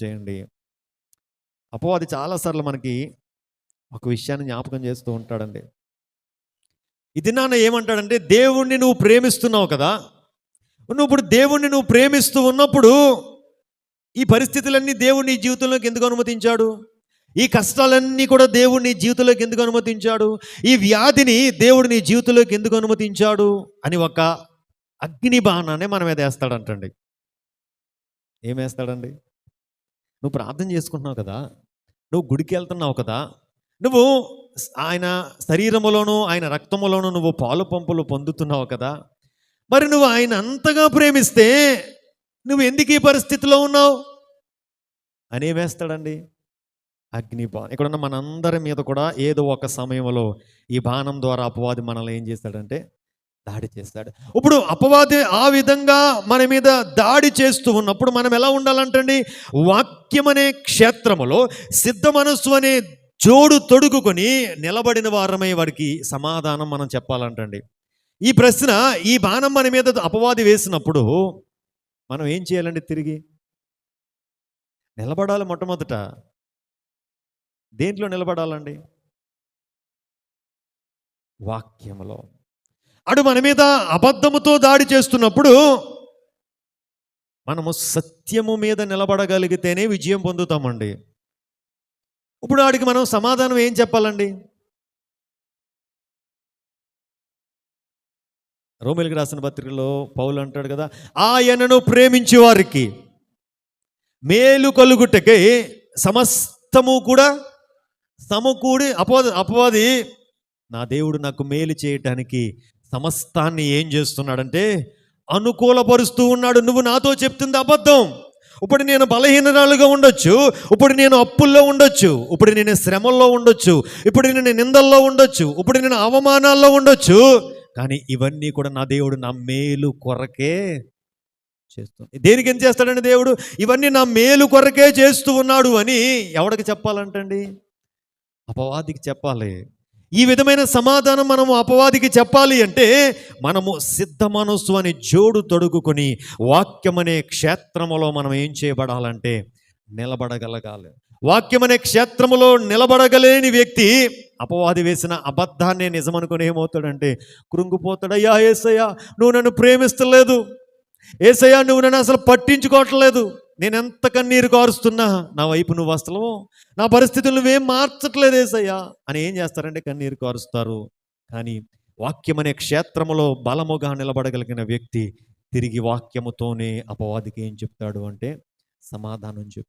చేయండి. అపవాది చాలాసార్లు మనకి ఒక విషయాన్ని జ్ఞాపకం చేస్తూ ఉంటాడండి. ఈ దినాన ఏమంటాడంటే, దేవుణ్ణి నువ్వు ప్రేమిస్తున్నావు కదా, నువ్వు ఇప్పుడు దేవుణ్ణి నువ్వు ప్రేమిస్తూ ఉన్నప్పుడు ఈ పరిస్థితులన్నీ దేవుడు నీ జీవితంలోకి ఎందుకు అనుమతించాడు? ఈ కష్టాలన్నీ కూడా దేవుడు నీ జీవితంలోకి ఎందుకు అనుమతించాడు? ఈ వ్యాధిని దేవుడు నీ జీవితంలోకి ఎందుకు అనుమతించాడు అని ఒక అగ్ని బాణాన్ని మన మీద వేస్తాడంటండి. ఏం వేస్తాడండి? నువ్వు ప్రార్థన చేసుకుంటున్నావు కదా, నువ్వు గుడికి వెళ్తున్నావు కదా, నువ్వు ఆయన శరీరములోను ఆయన రక్తములోను నువ్వు పాలు పంపులు పొందుతున్నావు కదా, మరి నువ్వు ఆయన అంతగా ప్రేమిస్తే నువ్వు ఎందుకు ఈ పరిస్థితిలో ఉన్నావు అని ఏమేస్తాడండి? అగ్ని బాణం. ఇక్కడున్న మనందరి మీద కూడా ఏదో ఒక సమయంలో ఈ బాణం ద్వారా అపవాది మనల్ని ఏం చేస్తాడంటే దాడి చేస్తాడు. ఇప్పుడు అపవాది ఆ విధంగా మన మీద దాడి చేస్తూ ఉన్నప్పుడు మనం ఎలా ఉండాలంటండి? వాక్యం అనే క్షేత్రములో సిద్ధ మనస్సు అనే జోడు తొడుగుకొని నిలబడిన వారమై వాడికి సమాధానం మనం చెప్పాలంటండి. ఈ ప్రశ్న, ఈ బాణం మన మీద అపవాది వేసినప్పుడు మనం ఏం చేయాలండి? తిరిగి నిలబడాలి. మొట్టమొదట దేంట్లో నిలబడాలండి? వాక్యములో. అడు మన మీద అబద్ధముతో దాడి చేస్తున్నప్పుడు మనము సత్యము మీద నిలబడగలిగితేనే విజయం పొందుతామండి. ఇప్పుడు వాడికి మనం సమాధానం ఏం చెప్పాలండి? రోమీయులకు రాసిన పత్రికలో పౌలు అంటాడు కదా, ఆయనను ప్రేమించే వారికి మేలు కలుగుటకై సమస్తము కూడా సమకూడి, అపవాది నా దేవుడు నాకు మేలు చేయటానికి సమస్తాన్ని ఏం చేస్తున్నాడంటే అనుకూలపరుస్తూ ఉన్నాడు. నువ్వు నాతో చెప్తుంది అబద్ధం. ఇప్పుడు నేను బలహీనరాలుగా ఉండొచ్చు, ఇప్పుడు నేను అప్పుల్లో ఉండొచ్చు, ఇప్పుడు నేను శ్రమల్లో ఉండొచ్చు, ఇప్పుడు నేను నిందల్లో ఉండొచ్చు, ఇప్పుడు నేను అవమానాల్లో ఉండొచ్చు, కానీ ఇవన్నీ కూడా నా దేవుడు నా మేలు కొరకే చేస్తుంది. దేనికి ఏం చేస్తాడండి దేవుడు? ఇవన్నీ నా మేలు కొరకే చేస్తూ ఉన్నాడు అని ఎవడికి చెప్పాలంటండి? అపవాదికి చెప్పాలి. ఈ విధమైన సమాధానం మనము అపవాదికి చెప్పాలి అంటే మనము సిద్ధ మనస్సు అని జోడు తొడుగుకొని వాక్యం అనే క్షేత్రములో మనం ఏం చేయబడాలంటే నిలబడగలగాలి. వాక్యం అనే క్షేత్రములో నిలబడగలేని వ్యక్తి అపవాది వేసిన అబద్ధాన్ని నిజమనుకుని ఏమవుతాడంటే కృంగిపోతాడయ్యా, యేసయ్యా నువ్వు నన్ను ప్రేమిస్తలేదు, యేసయ్యా నువ్వు నన్ను అసలు పట్టించుకోవట్లేదు, నేను ఎంత కన్నీరు కారుస్తున్నా నా వైపు నువ్వు అసలు నా పరిస్థితులు నువ్వేం మార్చట్లేదు యేసయ్యా అని ఏం చేస్తారంటే కన్నీరు కారుస్తారు. కానీ వాక్యం అనే క్షేత్రములో బలముగా నిలబడగలిగిన వ్యక్తి తిరిగి వాక్యముతోనే అపవాదికి ఏం చెప్తాడు అంటే సమాధానం చెప్తాడు.